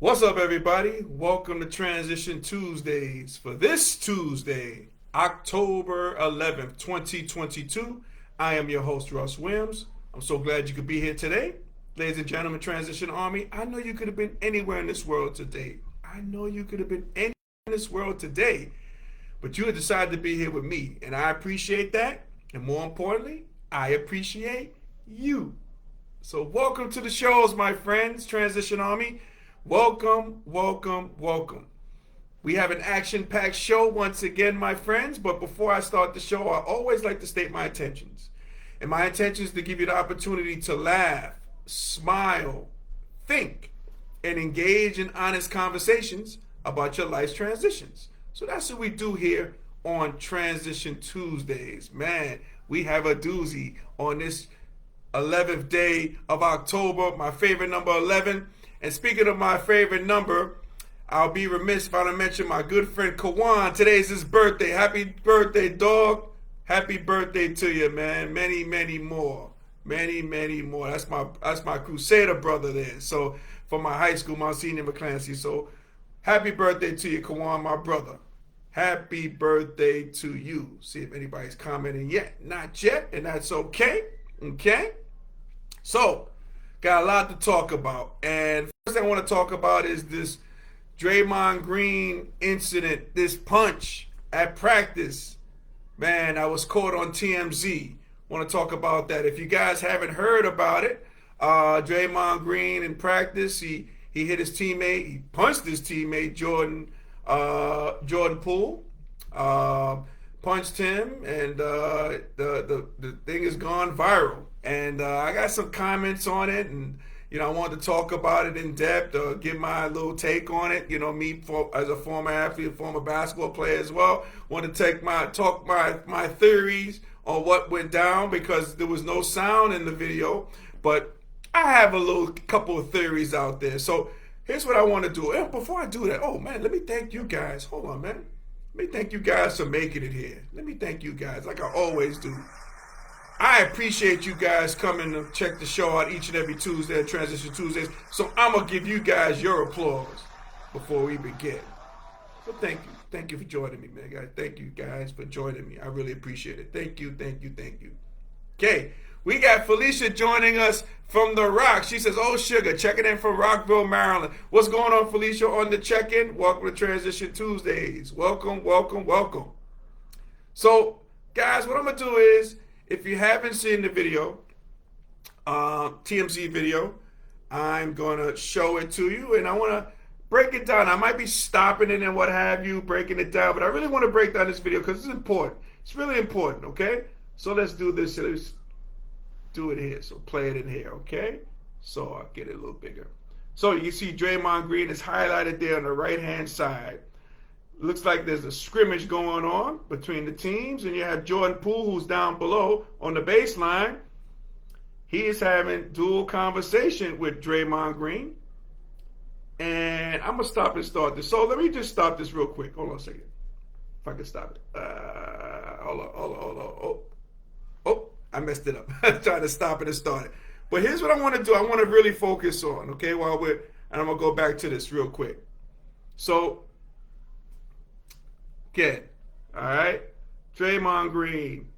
What's up, everybody? Welcome to Transition Tuesdays for this Tuesday, October 11th, 2022. I am your host, Russ Williams. I'm so glad you could be here today. Ladies and gentlemen, Transition Army, I know you could have been anywhere in this world today. I know you could have been anywhere in this world today, but you have decided to be here with me, and I appreciate that. And more importantly, I appreciate you. So, welcome to the shows, my friends, Transition Army. Welcome, welcome, welcome. We have an action-packed show once again, my friends, but before I start the show, I always like to state my intentions. And my intention is to give you the opportunity to laugh, smile, think, and engage in honest conversations about your life's transitions. So that's what we do here on Transition Tuesdays. Man, we have a doozy on this 11th day of October, my favorite number 11. And speaking of my favorite number, I'll be remiss if I don't mention my good friend Kawan. Today's his birthday. Happy birthday, dog. Happy birthday to you, man. Many, many more. Many, many more. That's my Crusader brother there. So from my high school, Monsignor McClancy. So happy birthday to you, Kawan, my brother. Happy birthday to you. See if anybody's commenting yet. Not yet, and that's okay. Okay? So, got a lot to talk about. And first thing I want to talk about is this Draymond Green incident, this punch at practice. Man, I was caught on TMZ. Want to talk about that. If you guys haven't heard about it, Draymond Green in practice, he hit his teammate, he punched his teammate, Jordan Poole. Punched him, and the thing has gone viral. And I got some comments on it, and I wanted to talk about it in depth, give my little take on it. Me as a former athlete, a former basketball player as well, want to talk my theories on what went down because there was no sound in the video, but I have a couple of theories out there. So here's what I want to do. And before I do that, oh man, let me thank you guys. Hold on, man. Let me thank you guys for making it here. Let me thank you guys, like I always do. I appreciate you guys coming to check the show out each and every Tuesday at Transition Tuesdays. So I'm going to give you guys your applause before we begin. So thank you. Thank you for joining me, man. Guys. Thank you guys for joining me. I really appreciate it. Thank you, thank you, thank you. Okay, we got Felicia joining us from The Rock. She says, oh, sugar, checking in from Rockville, Maryland. What's going on, Felicia, on the check-in? Welcome to Transition Tuesdays. Welcome, welcome, welcome. So, guys, what I'm going to do is, if you haven't seen the video, TMZ video, I'm going to show it to you, and I want to break it down. I might be stopping it and what have you, breaking it down, but I really want to break down this video because it's important. It's really important, okay? So let's do this. Let's do it here. So play it in here, okay? So I'll get it a little bigger. So you see Draymond Green is highlighted there on the right-hand side. Looks like there's a scrimmage going on between the teams, and you have Jordan Poole, who's down below on the baseline. He is having dual conversation with Draymond Green. And I'm going to stop and start this. So let me just stop this real quick. Hold on a second. If I can stop it. Hold on. Oh, I messed it up. I'm trying to stop it and start it. But here's what I want to do. I want to really focus on, okay, and I'm going to go back to this real quick. So, again, all right, Draymond Green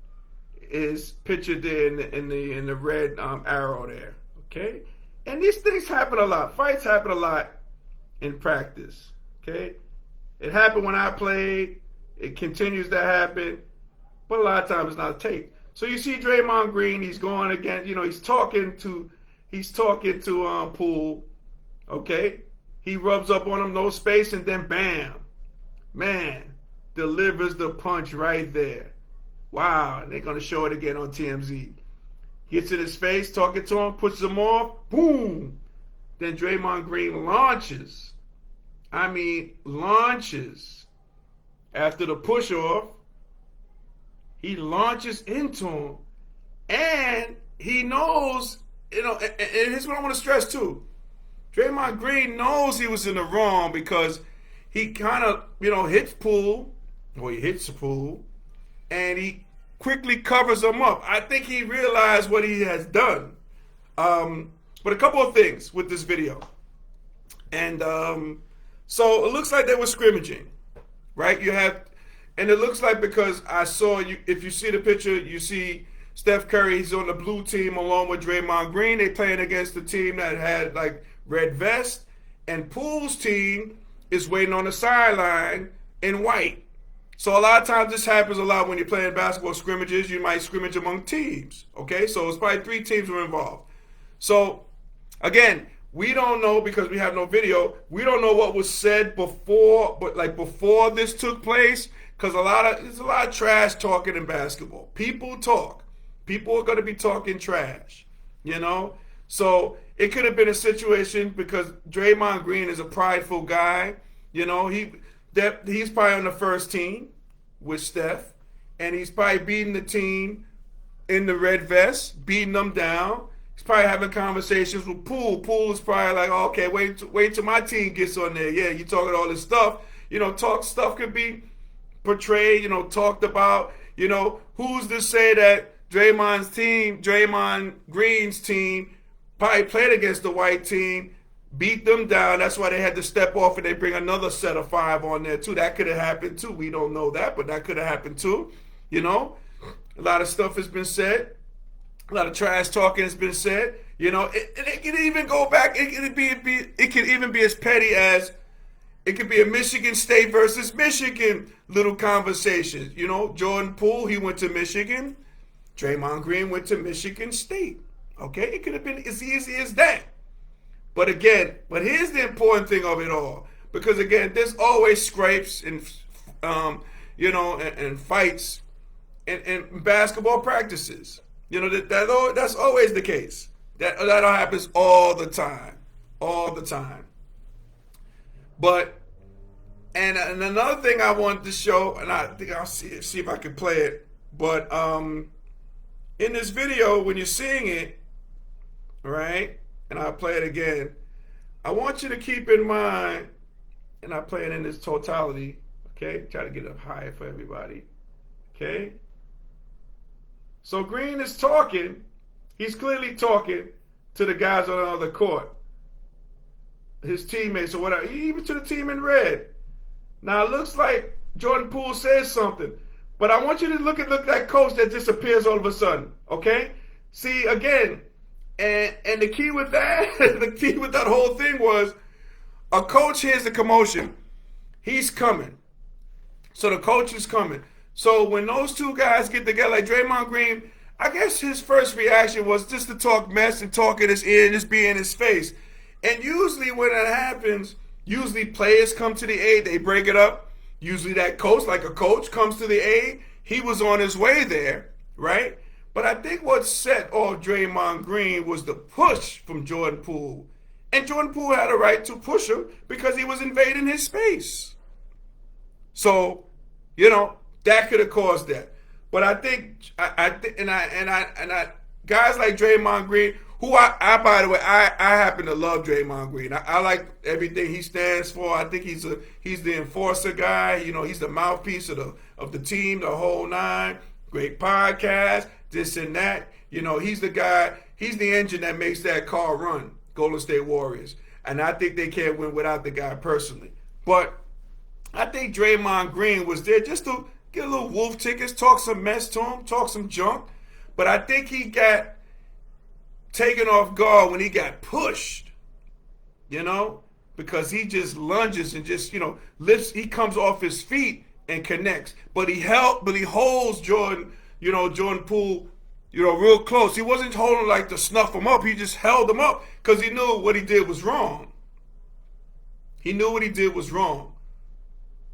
is pictured there in the red arrow there, okay? And these things happen a lot. Fights happen a lot in practice, okay? It happened when I played. It continues to happen, but a lot of times it's not taped. So you see Draymond Green, he's going again, he's talking to Poole, okay? He rubs up on him, no space, and then bam, man, delivers the punch right there. Wow, they're going to show it again on TMZ. Gets in his face, talking to him, puts him off, boom. Then Draymond Green launches after the push off. He launches into him, and he knows, and here's what I want to stress too. Draymond Green knows he was in the wrong because he kind of, hits Poole, and he quickly covers him up. I think he realized what he has done. But a couple of things with this video. And so it looks like they were scrimmaging, right? And it looks like, because I saw you, if you see the picture, you see Steph Curry. He's on the blue team along with Draymond Green. They playing against the team that had like red vest, and Poole's team is waiting on the sideline in white. So a lot of times this happens a lot when you're playing basketball scrimmages. You might scrimmage among teams. Okay, so it's probably 3 teams were involved. So again, we don't know, because we have no video. We don't know what was said before, but like before this took place, because there's a lot of trash talking in basketball. People talk. People are going to be talking trash, you know. So it could have been a situation, because Draymond Green is a prideful guy. You know, he's probably on the first team with Steph, and he's probably beating the team in the red vest, beating them down. He's probably having conversations with Poole. Poole is probably like, oh, okay, wait till my team gets on there. Yeah, you talking all this stuff. You know, stuff could be portrayed, you know, talked about. You know, who's to say that Draymond Green's team probably played against the white team, beat them down. That's why they had to step off, and they bring another set of 5 on there too. That could have happened too. We don't know that, but that could have happened too. You know, a lot of stuff has been said. A lot of trash talking has been said. You know, it can even go back. It can even be as petty as, it could be a Michigan State versus Michigan little conversation. You know, Jordan Poole, he went to Michigan. Draymond Green went to Michigan State. Okay, it could have been as easy as that. But here's the important thing of it all, because again, there's always scrapes and and fights in basketball practices. You know, that's always the case. That happens all the time, But and another thing I wanted to show, and I think I'll see if I can play it. But in this video, when you're seeing it, right, and I'll play it again, I want you to keep in mind, and I play it in its totality. Okay, try to get it up higher for everybody. Okay. So Green is talking. He's clearly talking to the guys on the other court, his teammates or whatever, even to the team in red. Now it looks like Jordan Poole says something, but I want you to look at that coach that disappears all of a sudden. Okay, see again, and the key with that, the whole thing was, a coach hears the commotion. He's coming, so the coach is coming. So when those two guys get together, like Draymond Green, I guess his first reaction was just to talk mess and talk in his ear and just be in his face. And usually when that happens, usually players come to the aid, they break it up. Usually that coach, like a coach, comes to the aid. He was on his way there, right? But I think what set off Draymond Green was the push from Jordan Poole. And Jordan Poole had a right to push him because he was invading his space. So, you know, that could have caused that. But I think, guys like Draymond Green, who I by the way, I happen to love Draymond Green. I like everything he stands for. I think he's the enforcer guy. You know, he's the mouthpiece of the team, the whole nine. Great podcast, this and that. You know, he's the guy. He's the engine that makes that car run. Golden State Warriors, and I think they can't win without the guy personally. But I think Draymond Green was there just to get a little wolf tickets, talk some mess to him, talk some junk. But I think he got taken off guard when he got pushed, you know, because he just lunges and just, you know, lifts. He comes off his feet and connects. But he holds Jordan Poole, you know, real close. He wasn't holding like to snuff him up. He just held him up because he knew what he did was wrong. He knew what he did was wrong.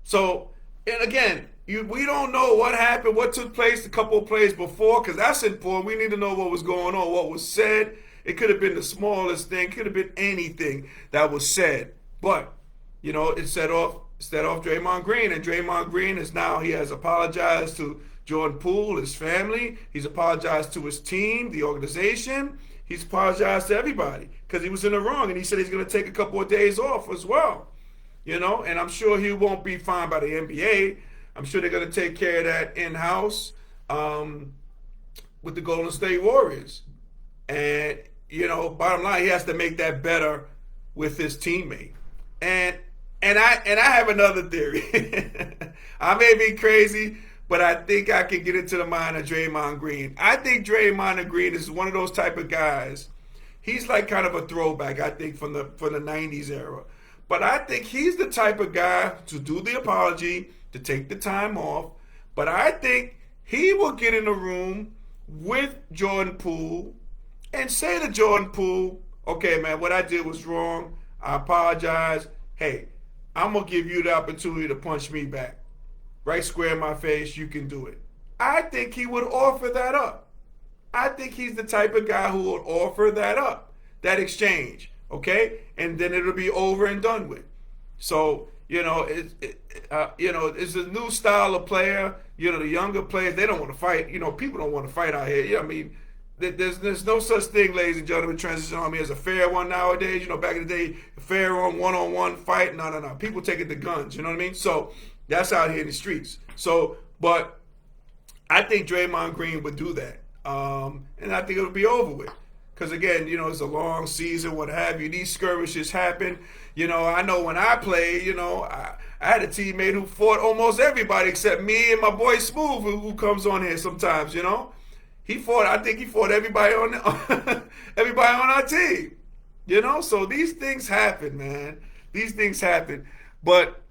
So, and again, we don't know what happened, what took place a couple of plays before, because that's important. We need to know what was going on, what was said. It could have been the smallest thing, could have been anything that was said. But, you know, it set off Draymond Green, and Draymond Green he has apologized to Jordan Poole, his family. He's apologized to his team, the organization. He's apologized to everybody because he was in the wrong, and he said he's going to take a couple of days off as well. You know, and I'm sure he won't be fined by the NBA. I'm sure they're going to take care of that in-house with the Golden State Warriors. And, you know, bottom line, he has to make that better with his teammate. And I have another theory. I may be crazy, but I think I can get into the mind of Draymond Green. I think Draymond Green is one of those type of guys. He's like kind of a throwback, I think, from the '90s era. But I think he's the type of guy to do the apology, to take the time off. But I think he will get in a room with Jordan Poole and say to Jordan Poole, okay, man, what I did was wrong. I apologize. Hey, I'm going to give you the opportunity to punch me back. Right square in my face, you can do it. I think he would offer that up. I think he's the type of guy who will offer that up, that exchange, okay? And then it'll be over and done with. So, it's a new style of player. The younger players, they don't want to fight. People don't want to fight out here. I mean, there's no such thing, ladies and gentlemen, Transition Army, as a fair one nowadays. Back in the day, fair one-on-one fight. No. People taking the guns, you know what I mean? So that's out here in the streets. But I think Draymond Green would do that. And I think it'll be over with. Because, again, it's a long season, what have you. These skirmishes happen. I know when I played, I had a teammate who fought almost everybody except me and my boy Smooth, who comes on here sometimes, I think he fought everybody on everybody on our team. So these things happen, man. These things happen. But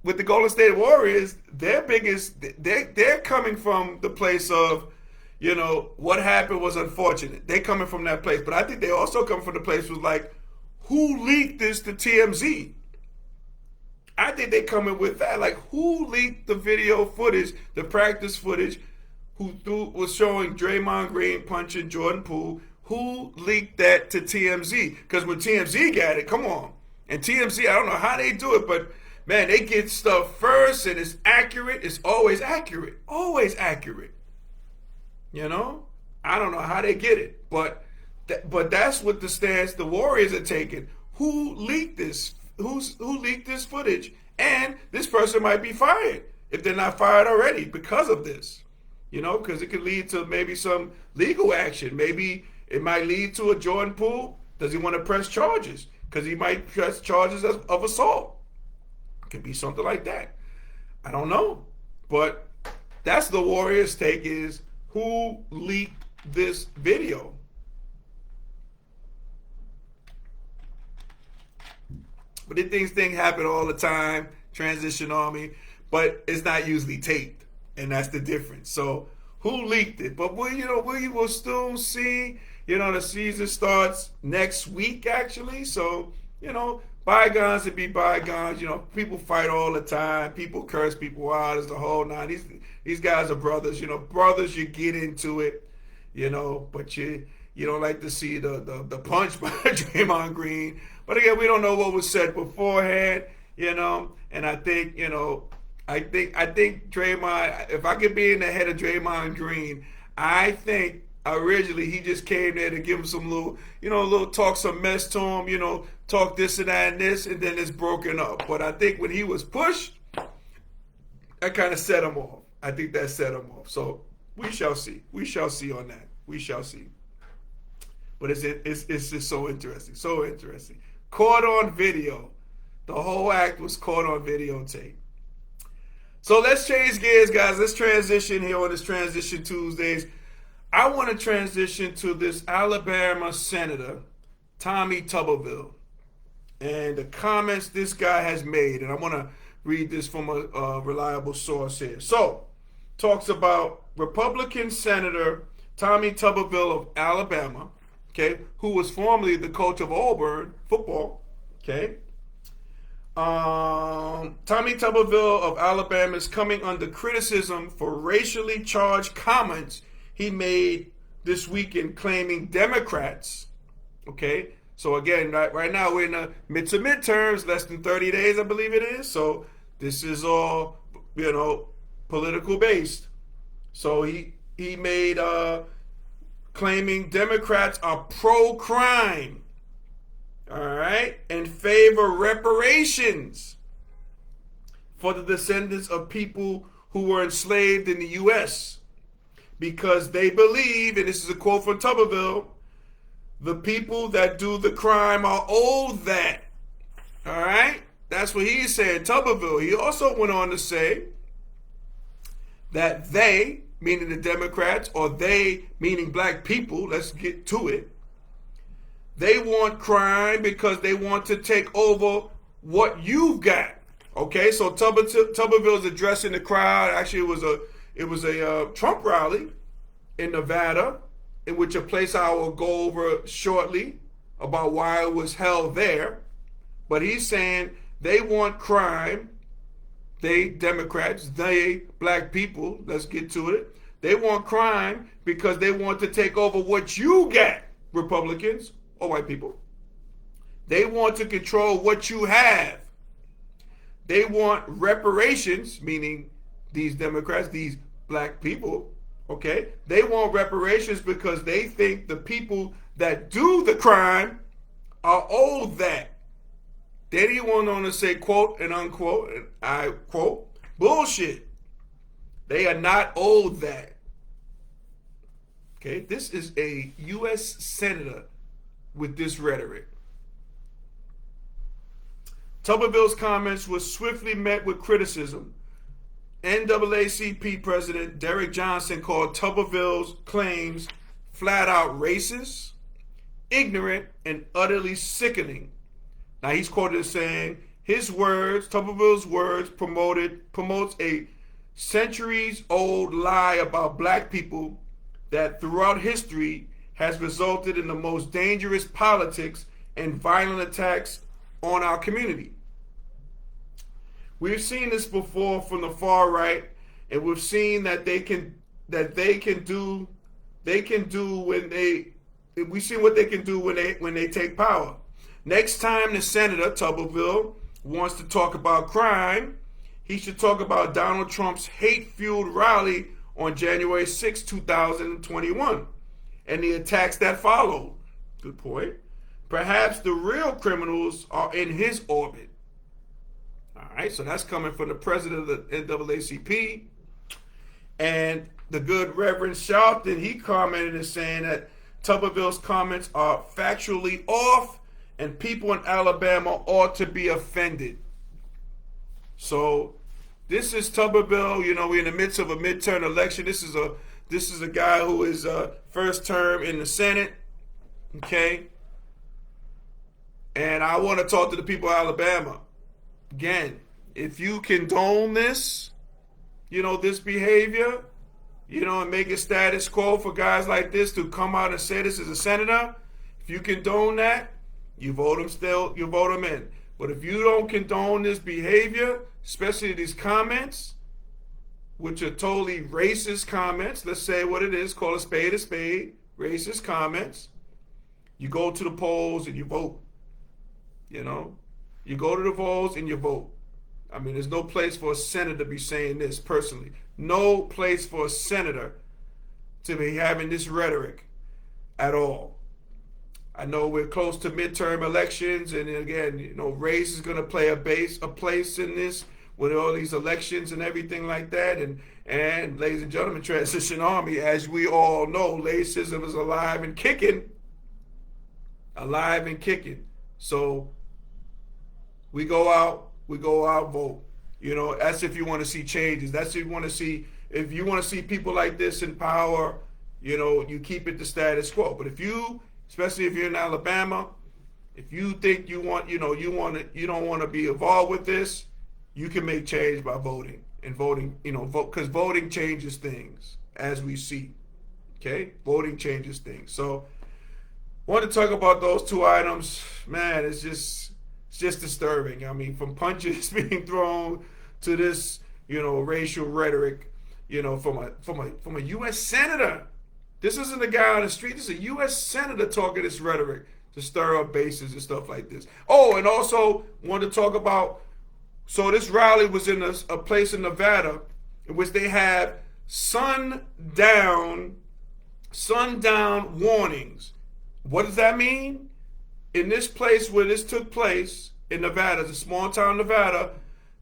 with the Golden State Warriors, they're coming from the place of, what happened was unfortunate. They coming from that place. But I think they also come from the place was like, who leaked this to TMZ? I think they coming with that. Like, who leaked the video footage, the practice footage, who was showing Draymond Green punching Jordan Poole? Who leaked that to TMZ? Because when TMZ got it, come on. And TMZ, I don't know how they do it, but, man, they get stuff first, and it's accurate. It's always accurate. Always accurate. I don't know how they get it, but that's what the stance the Warriors are taking. Who leaked this? Who leaked this footage? And this person might be fired if they're not fired already because of this. Because it could lead to maybe some legal action. Maybe it might lead to a Jordan Poole. Does he want to press charges? Because he might press charges of assault. It could be something like that. I don't know. But that's the Warriors' take, is who leaked this video. But these things happen all the time, Transition Army, but it's not usually taped, and that's the difference. So who leaked it? But we will still see. The season starts next week, actually. So bygones to be bygones. People fight all the time. People curse people out. It's the whole nine. These guys are brothers. Brothers, you get into it. But you don't like to see the punch by Draymond Green. But again, we don't know what was said beforehand, and I think, I think Draymond, if I could be in the head of Draymond Green, I think originally he just came there to give him some little talk some mess to him, talk this and that and this, and then it's broken up. But I think when he was pushed, that kind of set him off. I think that set him off. So we shall see. We shall see on that. We shall see. But it's just so interesting. So interesting. Caught on video. The whole act was caught on videotape. So let's change gears, guys. Let's transition here on this Transition Tuesdays. I want to transition to this Alabama Senator, Tommy Tuberville, and the comments this guy has made. And I want to read this from a reliable source here. So, talks about Republican Senator Tommy Tuberville of Alabama, okay, who was formerly the coach of Auburn football, okay. Tommy Tuberville of Alabama is coming under criticism for racially charged comments he made this weekend claiming Democrats, okay. So again, right now we're in the midterms, less than 30 days, I believe it is. So this is all, political based. So he made claiming Democrats are pro-crime, all right, and favor reparations for the descendants of people who were enslaved in the U.S. because they believe, and this is a quote from Tuberville, the people that do the crime are owed that, all right? That's what he said, Tuberville. He also went on to say that they, meaning the Democrats, or they, meaning black people, let's get to it, they want crime because they want to take over what you've got. Okay, so Tuberville's addressing the crowd. Actually, it was a Trump rally in Nevada, in which a place I will go over shortly about why it was held there. But he's saying they want crime. They, Democrats, they, black people, let's get to it. They want crime because they want to take over what you got, Republicans or white people. They want to control what you have. They want reparations, meaning these Democrats, these black people, okay? They want reparations because they think the people that do the crime are owed that. Then he went on to say, quote and unquote, and I quote, bullshit. They are not owed that. Okay, this is a U.S. Senator with this rhetoric. Tuberville's comments were swiftly met with criticism. NAACP President Derek Johnson called Tuberville's claims flat out racist, ignorant, and utterly sickening. Now he's quoted as saying, his words, Tuberville's words, promotes a centuries-old lie about black people that throughout history has resulted in the most dangerous politics and violent attacks on our community. We've seen this before from the far right, and we've seen that we've seen what they can do when they take power. Next time the Senator Tuberville wants to talk about crime, he should talk about Donald Trump's hate-fueled rally on January 6, 2021, and the attacks that followed. Good point. Perhaps the real criminals are in his orbit. All right, so that's coming from the president of the NAACP. And the good Reverend Sharpton, he commented and saying that Tuberville's comments are factually off and people in Alabama ought to be offended. So this is Tuberville. You know, we're in the midst of a midterm election. This is a guy who is first term in the Senate. Okay. And I want to talk to the people of Alabama. Again, if you condone this, this behavior, and make it status quo for guys like this to come out and say this is a senator, if you condone that, you vote him in. But if you don't condone this behavior, especially these comments, which are totally racist comments, let's say what it is, call a spade, racist comments, you go to the polls and you vote. You go to the polls and you vote. I mean, there's no place for a senator to be saying this personally. No place for a senator to be having this rhetoric at all. I know we're close to midterm elections, and again, race is going to play a place in this with all these elections and everything like that. And ladies and gentlemen, Transition Army, as we all know, racism is alive and kicking. Alive and kicking. So we go out, vote. That's if you want to see changes. That's if you want to see people like this in power, you keep it the status quo. But especially if you're in Alabama, if you think you don't want to be involved with this, you can make change by voting. And voting, vote, because voting changes things, as we see. Okay? Voting changes things. So I want to talk about those two items. Man, it's just disturbing. I mean, from punches being thrown to this, racial rhetoric, from a U.S. senator. This isn't a guy on the street. This is a U.S. senator talking this rhetoric to stir up bases and stuff like this. Oh, and also wanted to talk about, so this rally was in a place in Nevada in which they have sundown warnings. What does that mean? In this place where this took place in Nevada, it's a small town Nevada,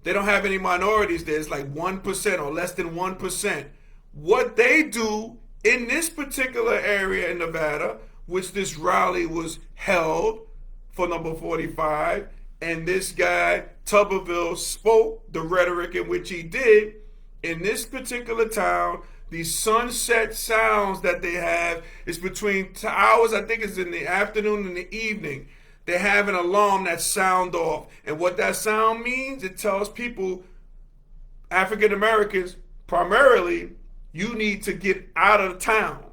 they don't have any minorities there. It's like 1% or less than 1%. What they do in this particular area in Nevada, which this rally was held for number 45, and this guy, Tuberville, spoke the rhetoric in which he did. In this particular town, these sunset sounds that they have is between hours, I think it's in the afternoon and the evening. They have an alarm that sound off. And what that sound means, it tells people, African Americans primarily, you need to get out of town.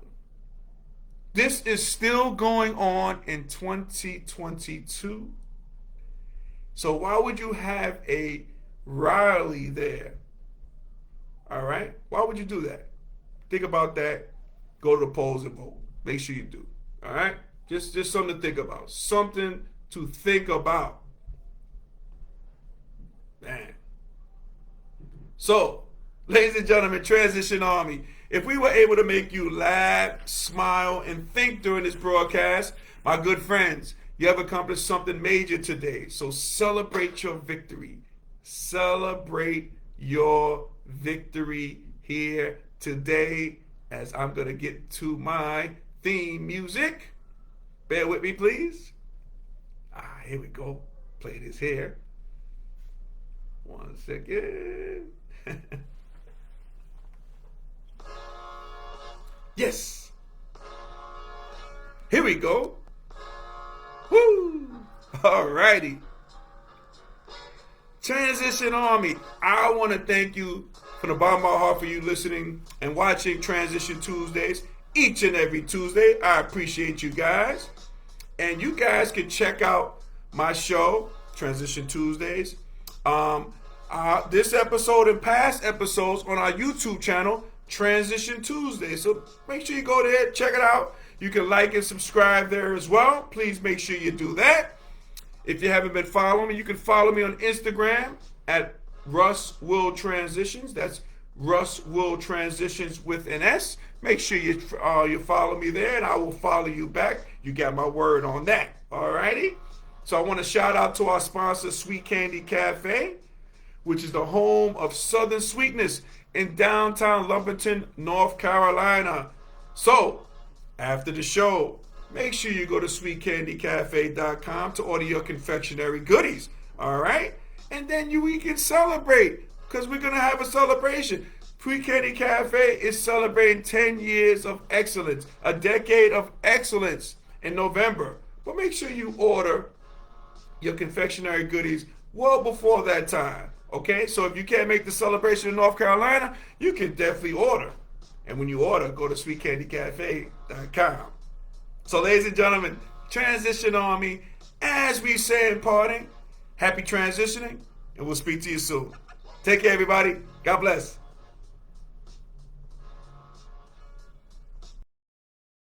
This is still going on in 2022. So why would you have a rally there? All right? Why would you do that? Think about that. Go to the polls and vote. Make sure you do. All right? Just something to think about. Something to think about. Man. So, ladies and gentlemen, Transition Army, if we were able to make you laugh, smile, and think during this broadcast, my good friends, you have accomplished something major today. So celebrate your victory. Celebrate your victory here today as I'm going to get to my theme music. Bear with me, please. Here we go. Play this here. 1 second. Yes. Here we go. Woo! Alrighty. Transition Army, I want to thank you from the bottom of my heart for you listening and watching Transition Tuesdays each and every Tuesday. I appreciate you guys. And you guys can check out my show, Transition Tuesdays, this episode and past episodes on our YouTube channel, Transition Tuesdays. So make sure you go there, check it out. You can like and subscribe there as well. Please make sure you do that. If you haven't been following me, you can follow me on Instagram at Russ Will Transitions. That's Russ Will Transitions with an S. Make sure you follow me there, and I will follow you back. You got my word on that. Alrighty. So I want to shout out to our sponsor, Sweet Candy Cafe, which is the home of Southern Sweetness in downtown Lumberton, North Carolina. So after the show, make sure you go to sweetcandycafe.com to order your confectionery goodies. All right? And then we can celebrate, because we're going to have a celebration. Sweet Candy Cafe is celebrating 10 years of excellence, a decade of excellence in November. But make sure you order your confectionery goodies well before that time. Okay? So if you can't make the celebration in North Carolina, you can definitely order. And when you order, go to sweetcandycafe.com. So, ladies and gentlemen, Transition Army, as we say in parting, happy transitioning, and we'll speak to you soon. Take care, everybody. God bless.